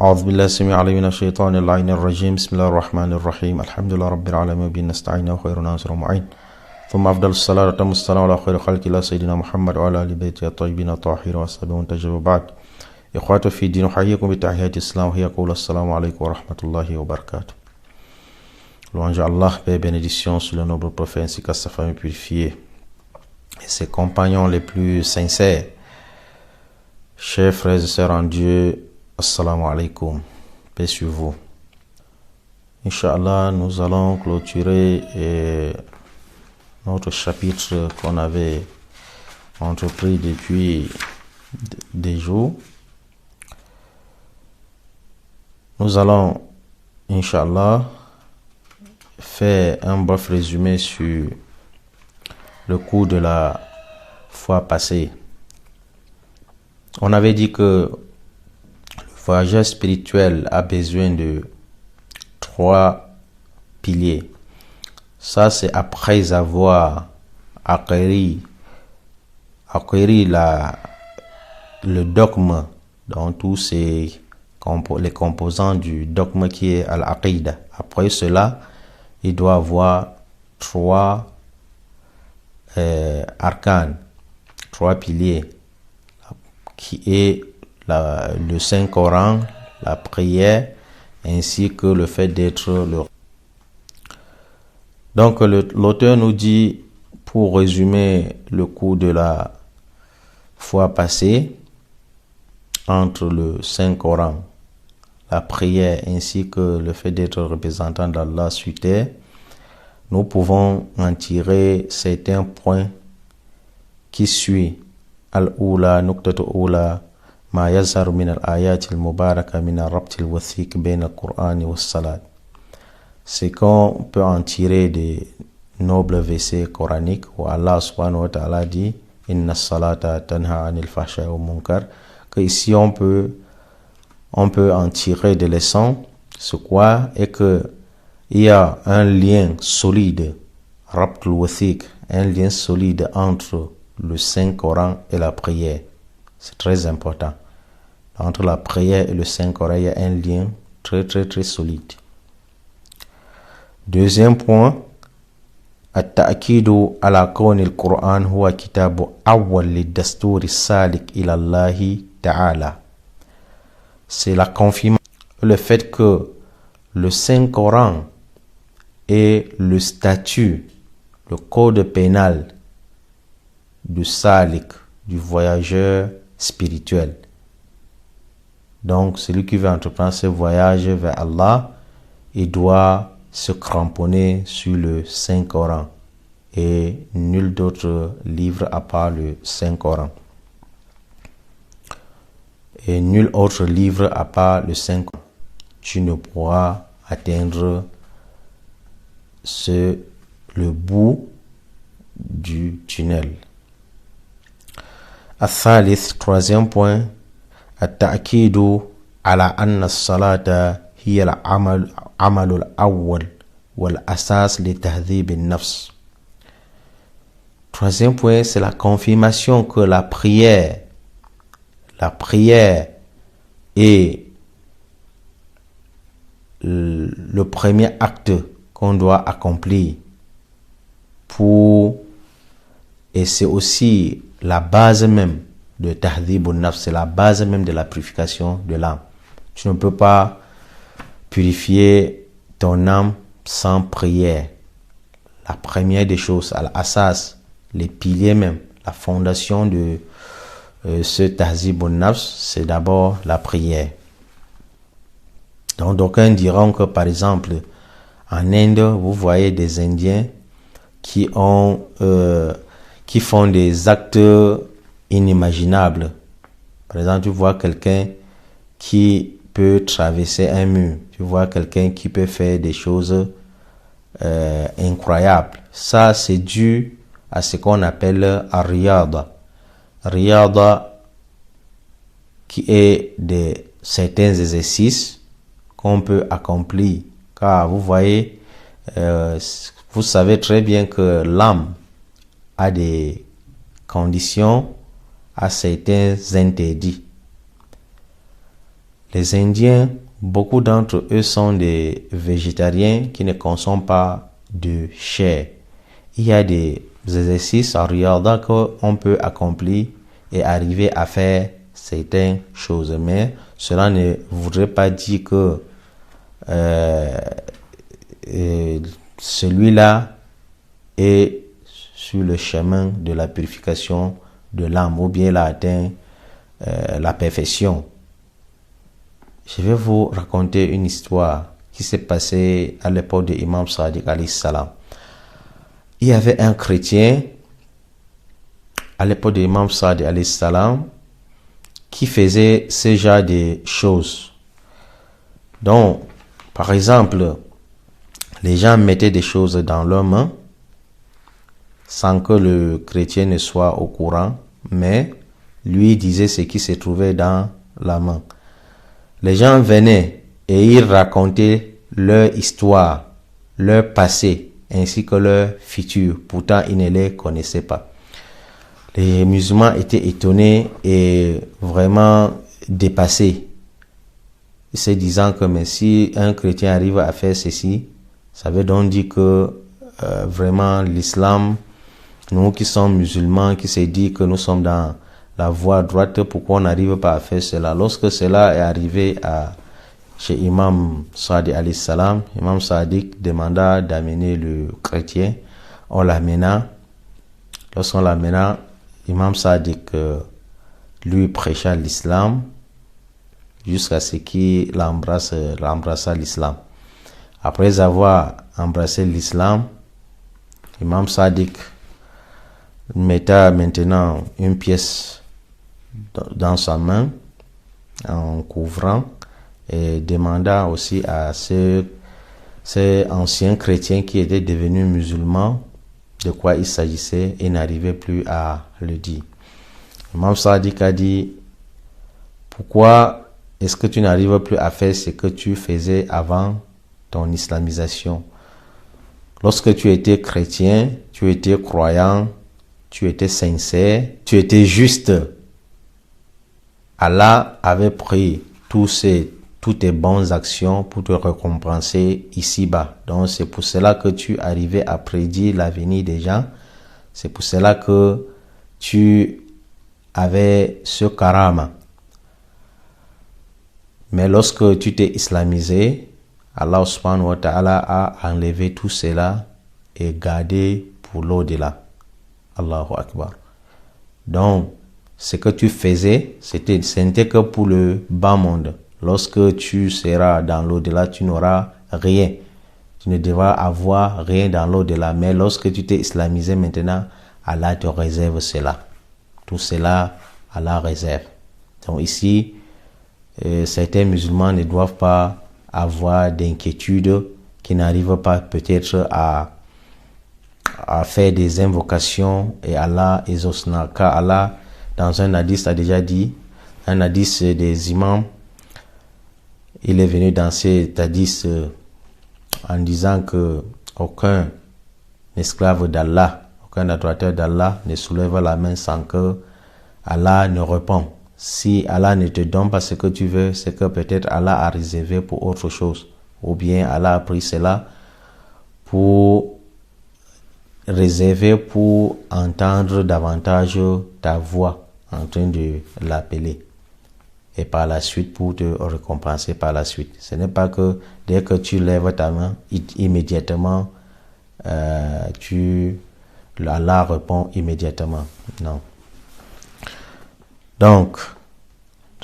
أعوذ بالله السميع العليم من الشيطان اللعين الرجيم بسم الله الرحمن الرحيم الحمد لله رب العالمين وبه نستعين وخير ناصر ومعين ثم أفضل الصلاة وأتم السلام على خير خلق الله سيدنا محمد وعلى آل بيته الطيبين الطاهرين وأصحابه المنتجبين وبعد إخواتي في الدين أحييكم بتحيات الإسلام وهي قول السلام عليكم ورحمة الله وبركاته. Louange à Allah, paix et bénédiction sur le noble prophète ainsi qu'à sa famille purifiée et ses compagnons les plus sincères. Chers frères et sœurs en Dieu, Assalamu alaikum, paix sur vous. Inch'Allah, nous allons clôturer notre chapitre qu'on avait entrepris depuis des jours. Nous allons, Inch'Allah, faire un bref résumé sur le cours de la fois passée. On avait dit que le voyageur spirituel a besoin de 3 piliers. Ça, c'est après avoir acquéri le dogme dans tous les composants du dogme qui est Al-Aqidah. Après cela, il doit avoir 3 arcanes, 3 piliers, qui est le Saint-Coran, la prière, ainsi que le fait d'être le... Donc l'auteur nous dit, pour résumer le cours de la fois passée, entre le Saint-Coran, la prière ainsi que le fait d'être représentant d'Allah sur terre, nous pouvons en tirer certains points qui suivent. Al-Oula, Nuqtatu Oula, Ma yazharu min al-ayat al-mubaraka min al-rabt al-wathiq bain al-Qur'an wa al-salat. C'est qu'on peut en tirer des nobles versets coraniques où Allah subhanahu wa ta'ala dit Inna salata tanha anil fahsha'i wal munkar, que ici on peut en tirer des leçons. Ce quoi est que il y a un lien solide, rabt al-wathiq, un lien solide entre le Saint-Coran et la prière. C'est très important. Entre la prière et le Saint-Coran, il y a un lien très très très solide. Deuxième point, التأكيد على كون القرآن هو كتاب أول للدستور السالك إلى الله تعالى. C'est la confirmation, le fait que le Saint-Coran est le statut, le code pénal du salik, du voyageur spirituel. Donc, celui qui veut entreprendre ce voyage vers Allah, il doit se cramponner sur le Saint-Coran et nul d'autre livre à part le Saint-Coran. Et nul autre livre à part le Saint-Coran. Tu ne pourras atteindre le bout du tunnel. الثالث, troisième point, التأكيد على أن الصلاة هي العمل الأول والأساس لتهذيب النفس. Troisième point, c'est la confirmation que la prière est le premier acte qu'on doit accomplir et c'est aussi la base même de tahdhibun nafs, c'est la base même de la purification de l'âme. Tu ne peux pas purifier ton âme sans prière. La première des choses, al-asas, les piliers même, la fondation de ce tahdhibun nafs, c'est d'abord la prière. Donc d'aucuns diront que par exemple en Inde, vous voyez des Indiens qui font des actes inimaginables. Par exemple, tu vois quelqu'un qui peut traverser un mur. Tu vois quelqu'un qui peut faire des choses incroyables. Ça, c'est dû à ce qu'on appelle Riyada. Riyada, qui est certains exercices qu'on peut accomplir. Car vous voyez, vous savez très bien que l'âme a des conditions, à certains interdits. Les Indiens, beaucoup d'entre eux sont des végétariens qui ne consomment pas de chair. Il y a des exercices en regardant qu'on peut accomplir et arriver à faire certaines choses. Mais cela ne voudrait pas dire que celui-là est sur le chemin de la purification de l'âme ou bien il a atteint la perfection. Je vais vous raconter une histoire qui s'est passée à l'époque de Imam Sadiq alayhi salam. Il y avait un chrétien à l'époque de Imam Sadiq alayhi salam qui faisait ce genre de choses. Donc, par exemple, les gens mettaient des choses dans leurs mains sans que le chrétien ne soit au courant, mais lui disait ce qui se trouvait dans la main. Les gens venaient et ils racontaient leur histoire, leur passé, ainsi que leur futur. Pourtant, ils ne les connaissaient pas. Les musulmans étaient étonnés et vraiment dépassés, se disant que mais si un chrétien arrive à faire ceci, ça veut donc dire que vraiment l'islam, nous qui sommes musulmans, qui se dit que nous sommes dans la voie droite, pourquoi on n'arrive pas à faire cela? Lorsque cela est arrivé chez Imam Sadiq alayhi salam, Imam Sadiq demanda d'amener le chrétien. On l'amena. Lorsqu'on l'amena, Imam Sadiq lui prêcha l'islam jusqu'à ce qu'il embrassa l'islam. Après avoir embrassé l'islam, Imam Sadiq mettait maintenant une pièce dans sa main en couvrant et demanda aussi à ces anciens chrétiens qui étaient devenus musulmans de quoi il s'agissait et n'arrivaient plus à le dire. Imam Sadiq a dit: pourquoi est-ce que tu n'arrives plus à faire ce que tu faisais avant ton islamisation? Lorsque tu étais chrétien, tu étais croyant, tu étais sincère, tu étais juste. Allah avait pris toutes tes bonnes actions pour te récompenser ici-bas. Donc c'est pour cela que tu arrivais à prédire l'avenir des gens. C'est pour cela que tu avais ce karama. Mais lorsque tu t'es islamisé, Allah subhanahu wa ta'ala a enlevé tout cela et gardé pour l'au-delà. Allahu Akbar. Donc, ce que tu faisais, ce n'était que pour le bas monde. Lorsque tu seras dans l'au-delà, tu n'auras rien. Tu ne devras avoir rien dans l'au-delà. Mais lorsque tu t'es islamisé maintenant, Allah te réserve cela. Tout cela, Allah réserve. Donc ici, certains musulmans ne doivent pas avoir d'inquiétude, qui n'arrivent pas peut-être à faire des invocations et Allah exaucera. Car Allah, dans un hadith, a déjà dit, un hadith des imams, il est venu dans cet hadith en disant que aucun esclave d'Allah, aucun adorateur d'Allah ne soulève la main sans que Allah ne répond. Si Allah ne te donne pas ce que tu veux, c'est que peut-être Allah a réservé pour autre chose. Ou bien Allah a pris cela pour réserver pour entendre davantage ta voix en train de l'appeler. Et par la suite pour te récompenser par la suite. Ce n'est pas que dès que tu lèves ta main, immédiatement, Allah répond immédiatement. Non. Donc,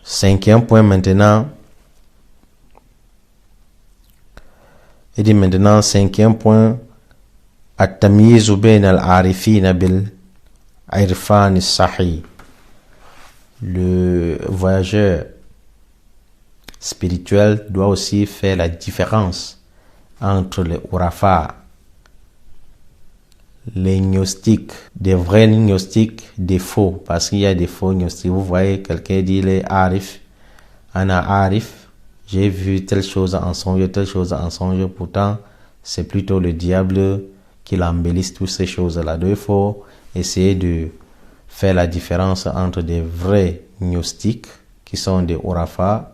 cinquième point maintenant. Il dit maintenant, cinquième point, التمييز بين العارفين بالعرفان الصحيح. Le voyageur spirituel doit aussi faire la différence entre les urafas, les gnostiques, des vrais gnostiques, des faux, parce qu'il y a des faux gnostiques. Vous voyez, quelqu'un dit les arif, ana arif, j'ai vu telle chose en songe, telle chose en songe, pourtant c'est plutôt le diable qui embellisse toutes ces choses-là. Donc il faut essayer de faire la différence entre des vrais gnostiques qui sont des urafas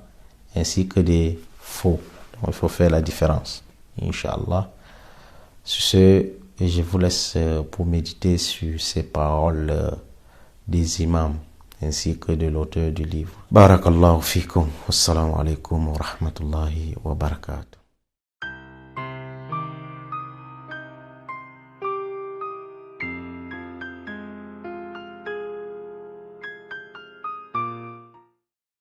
ainsi que des faux. Donc, il faut faire la différence, Inch'Allah. Sur ce, je vous laisse pour méditer sur ces paroles des imams ainsi que de l'auteur du livre. Barakallahu fikum. Wassalamu alaikum wa rahmatullahi wa barakatuh.